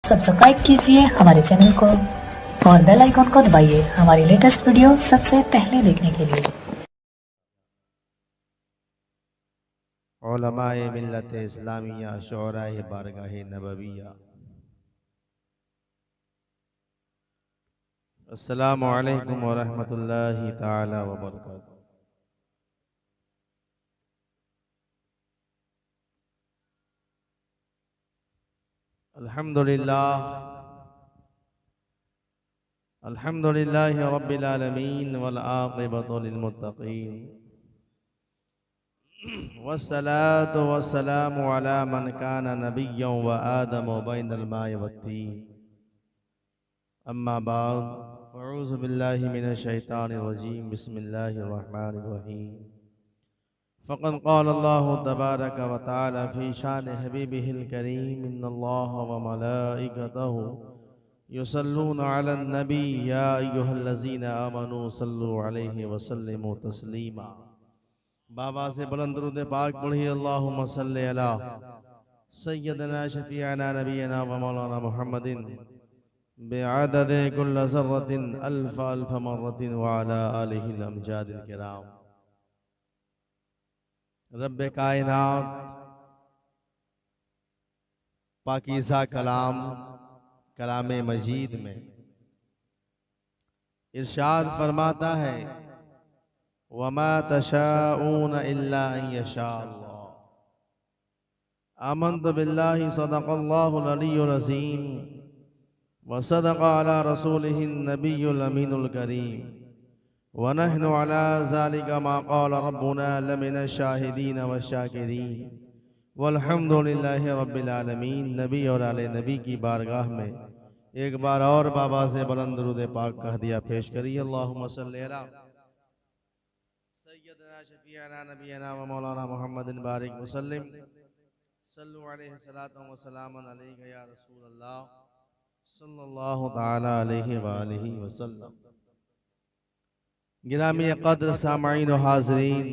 Subscribe कीजिए हमारे channel को और बेल आइकॉन को दबाइए हमारी लेटेस्ट वीडियो सबसे पहले देखने के लिए। उलमाए मिल्लत इस्लामिया शोराए बारगाह नबविया। अस्सलामु अलैकुम व रहमतुल्लाहि ताला व बरकातुहू। अल्हम्दुलिल्लाहि रब्बिल आलमीन वल आक़िबतु लिल मुत्तक़ीन वस्सलातु वस्सलामु अला मन काना नबिय्यन व आदम बैनल माइ वत्तीन। अम्मा बाद अऊज़ु बिल्लाहि मिनश शैतानिर रजीम। बिस्मिल्लाहिर रहमानिर रहीम। फ़क़द क़ाल अल्लाहु तबारक व तआला फ़ी शान हबीबिहिल करीम इन्नल्लाह व मलाइकतहु युसल्लूना अलन नबी या अय्युहल्लज़ीना आमनू सल्लु अलैहि व सल्लिमू तस्लीमा। बाबा से बुलंद दुरूद पाक पढ़िए। अल्लाहुम्मा सल्लि अला सय्यदना शफ़ीअना नबीना व मौलाना मुहम्मदिन बिअदद कुल्ल ज़र्रतिन अल्फ अल्फ मर्रतिन व अला आलिहिल अमजादिल किराम। रब्बे कायनात पाकीज़ा कलाम कलामे मजीद में इरशाद फरमाता है, वमा तशाऊन इल्ला अन यशा अल्लाह। आमन्तु बिल्लाहि सदक़ल्लाहुल अलियुल अज़ीम व सदक़ अला रसूलिहिन नबियुल अमीनुल करीम व नहनु अला ज़ालिका मा क़ाल रब्बुना लमिनश शाहिदीन व शाकिरीन वल्हम्दुलिल्लाहि रब्बिल आलमीन। नबी और आले नबी की बारगाह में एक बार और बाबा से बुलंद दुरूद पाक कह दिया पेश करिए। अल्लाहुम्मा सल्लि अला सय्यदना शफ़ीअना नबीना व मौलाना मुहम्मदिन बारिक वसल्लिम सल्लु अलैहि सलातन व सलामन अलैका या रसूल अल्लाह सल्लल्लाहु तआला अलैहि व आलिहि वसल्लम। गिरामी क़द्र सामाईन व हाज़रीन,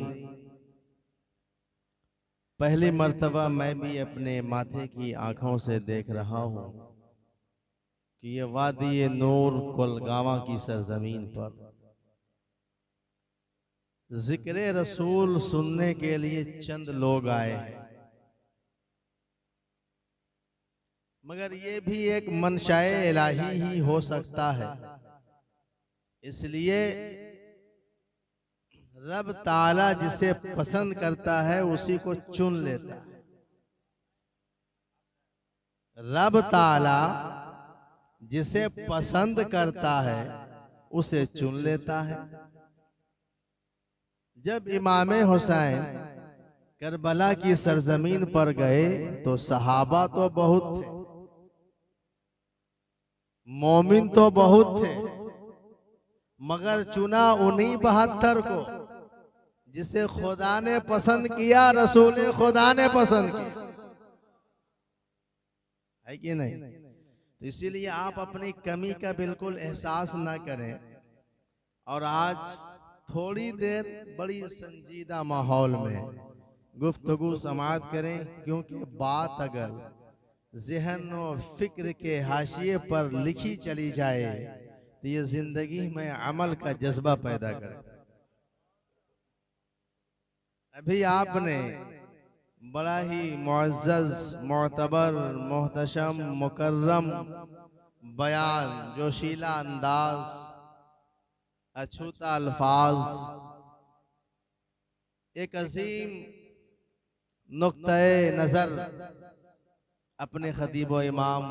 पहली मर्तबा मैं भी अपने माथे की आंखों से देख रहा हूँ कि ये वादी नूर कुलगावा की सरजमीन पर जिक्र रसूल सुनने के लिए चंद लोग आए हैं, मगर ये भी एक मनशाए इलाही ही हो सकता है। इसलिए रब ताला जिसे पसंद करता है उसी को चुन लेता है। रब ताला जिसे पसंद करता है उसे चुन लेता है। जब इमाम हुसैन करबला की सरजमीन पर गए तो सहाबा तो बहुत थे, मोमिन तो बहुत थे, मगर चुना उन्हीं 72 को जिसे खुदा ने पसंद किया, रसूल खुदा ने पसंद किया, है कि नहीं? तो इसीलिए आप अपनी कमी का बिल्कुल एहसास ना करें और आज थोड़ी देर बड़ी संजीदा माहौल में गुफ्तगू समाअत करें, क्योंकि बात अगर ज़हन और फिक्र के हाशिए पर लिखी चली जाए तो ये जिंदगी में अमल का जज्बा पैदा करे। अभी आपने बड़ा ही मुअज़्ज़ज़, मोअतबर, मोहतशम, मुकर्रम बयान, जोशीला अंदाज, अछूता अल्फाज, एक अजीम नुक्ते नज़र अपने खतीब व इमाम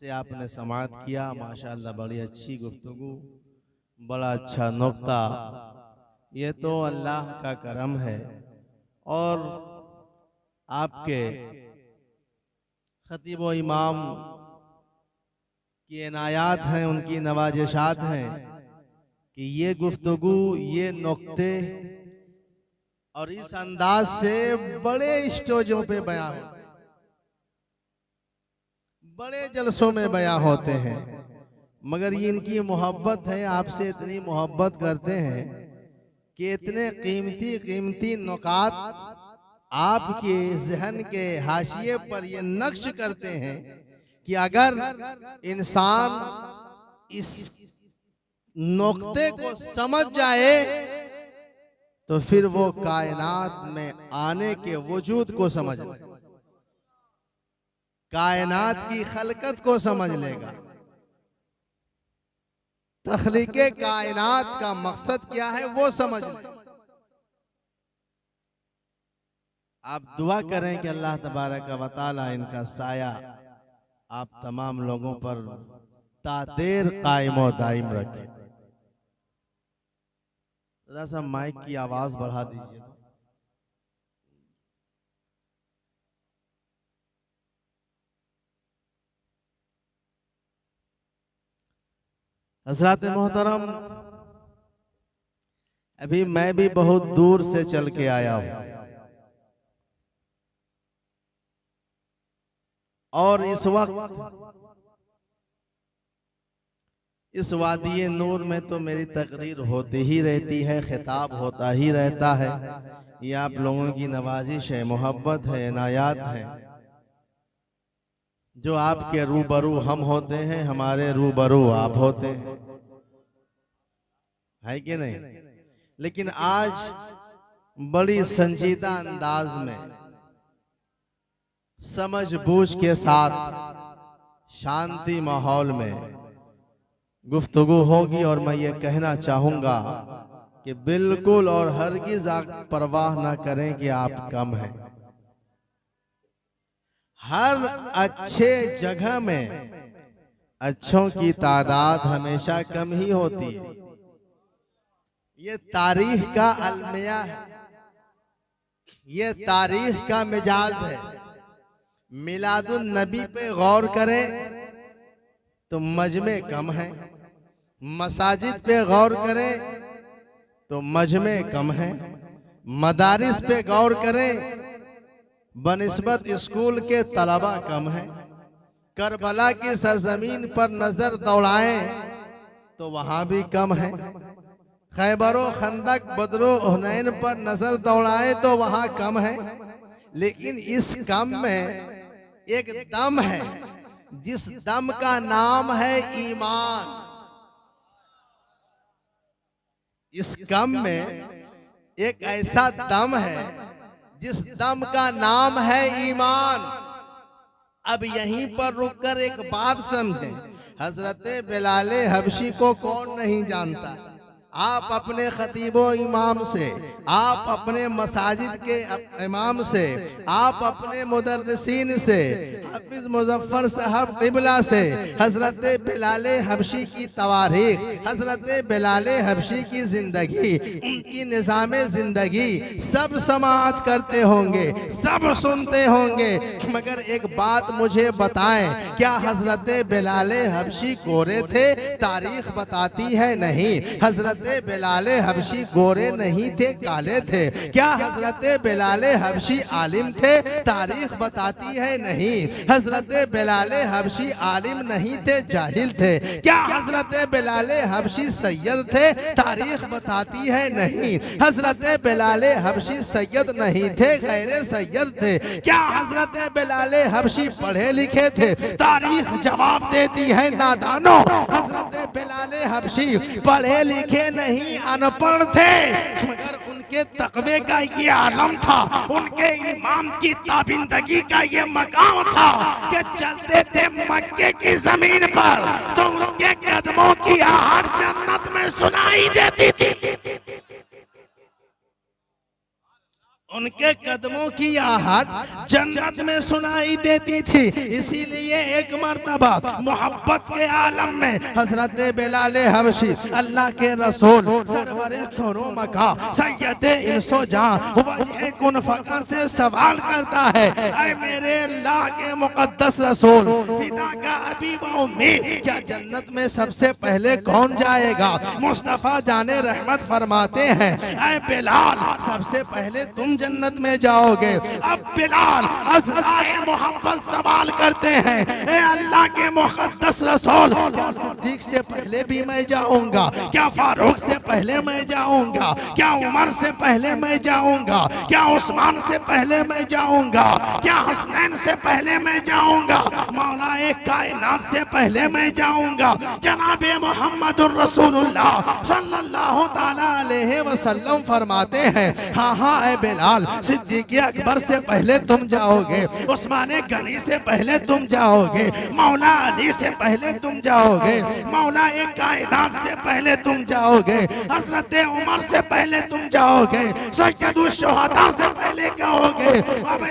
से आपने समाअत किया। माशाअल्लाह बड़ी अच्छी गुफ्तगू, बड़ा अच्छा नुक्ता। ये तो अल्लाह का करम है और आपके खतीब व इमाम की इनायात हैं, उनकी नवाजिशात हैं कि ये गुफ्तगू, ये नुक्ते और इस अंदाज से बड़े स्टेजों पे बयां होते हैं, बड़े जलसों में बयां होते हैं। मगर ये इनकी मोहब्बत है, आपसे इतनी मोहब्बत करते हैं कि इतने कीमती कीमती नुकात आपके जहन के हाशिए पर ये नक्श करते हैं कि अगर इंसान इस नुक्ते को समझ जाए तो फिर वो कायनात में आने के वजूद को समझ लेगा, कायनात की खलकत को समझ लेगा। तख्लीके कायनात का मकसद क्या है वो समझ लेगा। आप दुआ करें कि अल्लाह तबारक व तआला इनका साया आप तमाम लोगों पर तादेर कायम और दायम रखे। जरा सा माइक की आवाज बढ़ा दीजिए। हज़रात मोहतरम, अभी मैं भी बहुत दूर से चल के आया हूं और इस वक्त इस वादी नूर में तो मेरी तकरीर होती ही रहती है, खिताब होता ही रहता है। ये आप लोगों की नवाजिश है, मोहब्बत है, इनायात है। जो आपके रूबरू हम होते हैं, हमारे रूबरू आप होते हैं, है कि नहीं? लेकिन आज बड़ी संजीदा अंदाज में समझ बूझ के साथ शांति माहौल में गुफ्तगू होगी और मैं ये कहना चाहूंगा कि बिल्कुल और हरगिज़ आप परवाह ना करें कि आप कम हैं। हर अच्छे जगह में अच्छों की तादाद हमेशा कम ही होती है। ये तारीख का अलमिया है, ये तारीख का मिजाज है। मिलादुन नबी पे गौर करें तो मजमे कम है, मसाजिद पे गौर करें तो मजमे कम है, मदारिस पे गौर करें बनिस्बत स्कूल के तलबा कम है। करबला की सरजमीन पर नजर दौड़ाएं तो वहां भी कम है। खैबरो खंदक बदरो हुनैन पर नजर दौड़ाएं तो वहां कम है। लेकिन इस कम में एक दम है, जिस दम का नाम है ईमान। इस कम में एक ऐसा दम है जिस दम का नाम है ईमान। अब यहीं पर रुककर एक बात समझें, हजरत बिलाल हबशी को कौन नहीं जानता। आप अपने खतीबो इमाम से, आप अपने मसाजिद के इमाम से, आप अपने मुदर्रिसीन से, हाफिज मुजफ्फर साहब क़िबला से हजरत बिलाल हबशी की तवारीख, हजरत बिलाल हबशी की जिंदगी, उनकी निज़ामे जिंदगी सब समाअत करते होंगे, सब सुनते होंगे। मगर एक बात मुझे बताएं, क्या हजरत बिलाल हबशी गोरे थे? तारीख बताती है नहीं। हजरत बिलाल हबशी गोरे नहीं थे, काले थे। क्या हजरत बिलाल हबशी आलिम थे? तारीख बताती है नहीं। हजरत बिलाल हबशी आलिम नहीं थे, जाहिल थे। क्या हजरत बिलाल हबशी सैयद थे? तारीख बताती है नहीं। हजरत बिलाल हबशी सैयद नहीं थे, गैर सैयद थे। क्या हजरत बिलाल हबशी पढ़े लिखे थे? तारीख जवाब देती है नादानो, हजरत बिलाल हबशी पढ़े लिखे नहीं, अनपढ़ थे। मगर उनके तकवे का ये आलम था, उनके इमाम की ताबिंदगी का ये मकाम था कि चलते थे मक्के की जमीन पर तो उसके कदमों की आहट जन्नत में सुनाई देती थी। उनके कदमों की आहट जन्नत में सुनाई देती थी। इसीलिए एक मर्तबा मोहब्बत के आलम में हजरत बिलाल हबशी अल्लाह के रसूल सरवरे खुनो मका सैयदे इंसो जान वजह कुन फका से सवाल करता है, ऐ मेरे अल्लाह के मुकद्दस रसूल, फिदा का अबी व उम्मी, क्या जन्नत में सबसे पहले कौन जाएगा? मुस्तफा जाने रहमत फरमाते हैं, ऐ बिलाल सबसे पहले तुम जन्नत में जाओगे। अब बिलाल अज़राए मोहब्बत सवाल करते हैं, ए अल्लाह के मुक़द्दस रसूल, क्या सिद्दीक से पहले भी मैं जाऊंगा? क्या फारूक से पहले मैं जाऊंगा? क्या उमर से पहले मैं जाऊंगा? क्या उस्मान से पहले मैं जाऊंगा? क्या हसनैन से पहले मैं जाऊंगा? मौलाए कायनात से पहले मैं जाऊंगा? जनाबे मुहम्मदुर रसूलुल्लाह सल्लल्लाहु ताला अलैहि वसल्लम फरमाते हैं, हाँ हाँ ए बिलाल, सिद्दीक अकबर से पहले तुम जाओगे, उस्मान गनी से पहले तुम जाओगे, मौला अली से पहले तुम जाओगे, मौला कायनात से पहले तुम जाओगे, हजरत उमर से पहले तुम जाओगे, सैयदुल शुहदा से पहले कहोगे। अब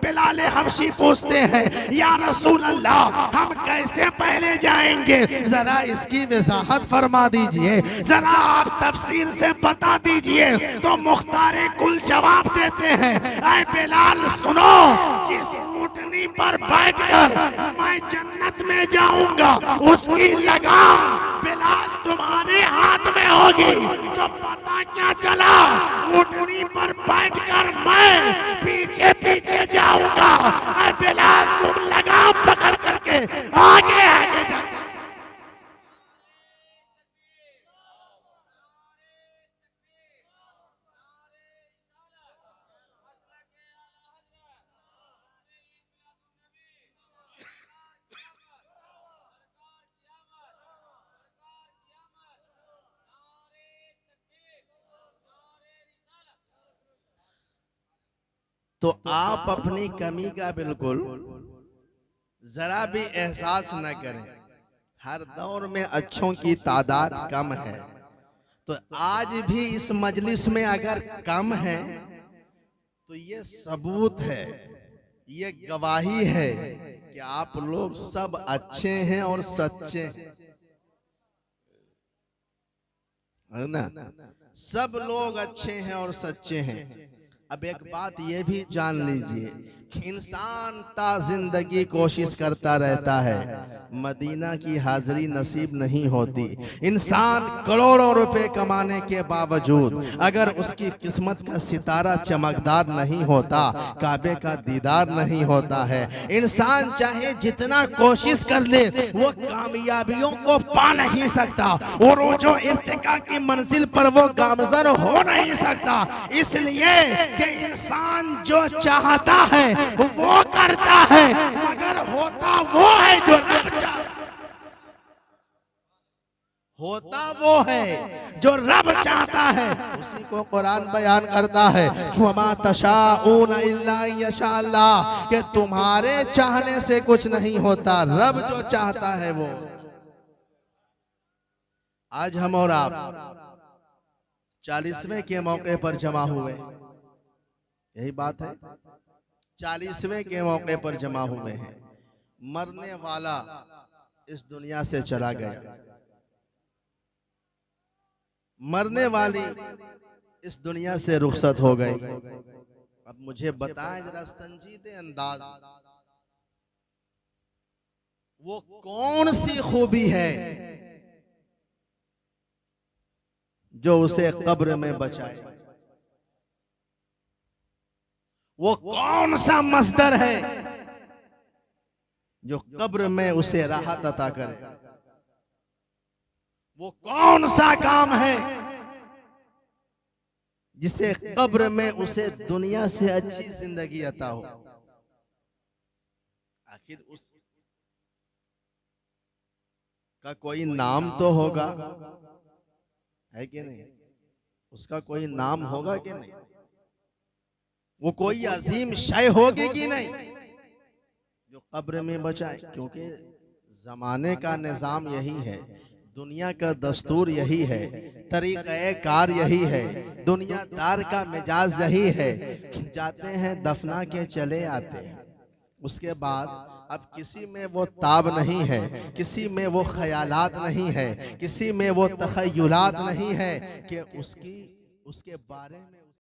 बिलाल हबशी पूछते हैं, या रसूल अल्लाह, हम कैसे पहले जाएंगे? जरा इसकी वजाहत फरमा दीजिए, जरा आप तफसीर से बता दीजिए। तो मुख्तारे कुल जवाब देते हैं, ऐ बिलाल सुनो, जिस ऊँटनी पर बैठकर मैं जन्नत में जाऊंगा उसकी लगाम बिलाल तुम्हारे हाथ में होगी। तो पता क्या चला, ऊँटनी पर बैठकर मैं पीछे पीछे जाऊंगा, ऐ बिलाल तुम लगाम पकड़ करके आगे आगे जा। तो आप अपनी कमी का बिल्कुल जरा भी एहसास न करें। हर दौर में अच्छों की तादाद कम है, तो आज भी इस मजलिस में अगर कम है तो ये सबूत है, ये गवाही है कि आप लोग सब अच्छे हैं और सच्चे हैं, है ना? सब लोग अच्छे हैं और सच्चे हैं। अब एक बात ये भी जान लीजिए, इंसान ता जिंदगी कोशिश करता रहता है, मदीना की हाजिरी नसीब नहीं होती। इंसान करोड़ों रुपए कमाने के बावजूद अगर उसकी किस्मत का सितारा चमकदार नहीं होता, काबे का दीदार नहीं होता है। इंसान चाहे जितना कोशिश कर ले वो कामयाबियों को पा नहीं सकता, और वो जो इर्तिका की मंजिल पर वो गामजन हो नहीं सकता। इसलिए कि इंसान जो चाहता है वो करता है, मगर होता वो है जो रब होता वो है जो रब चाहता है। उसी को कुरान बयान करता है, वमा तशाऊन इल्ला यशाअल्लाह, कि तुम्हारे चाहने से कुछ नहीं होता, रब जो चाहता है वो। आज हम और आप 40वें के मौके पर जमा हुए, यही बात है, 40वें के मौके पर जमा हुए हैं। मरने वाला इस दुनिया से चला गया, मरने वाली इस दुनिया से रुखसत हो गई। अब मुझे बताएं जरा संजीदे अंदाज, वो कौन सी खूबी है जो उसे कब्र में बचाए? वो कौन सा मस्दर है जो कब्र में उसे राहत अता करे? वो कौन सा काम है जिससे कब्र में उसे दुनिया से अच्छी जिंदगी अता हो? आखिर उस का कोई नाम तो होगा, है कि नहीं? उसका कोई नाम होगा कि नहीं? वो कोई अजीम शय होगी कि नहीं जो कब्र में बचाए? क्योंकि जमाने का निजाम यही है, दुनिया का दस्तूर यही है, तरीक़े कार यही है, दुनियादार का मिजाज यही है। जाते हैं दफना के चले आते हैं, उसके बाद अब किसी में वो ताब नहीं है, किसी में वो ख्यालात नहीं है, किसी में वो तखय्युलात नहीं है कि उसके बारे में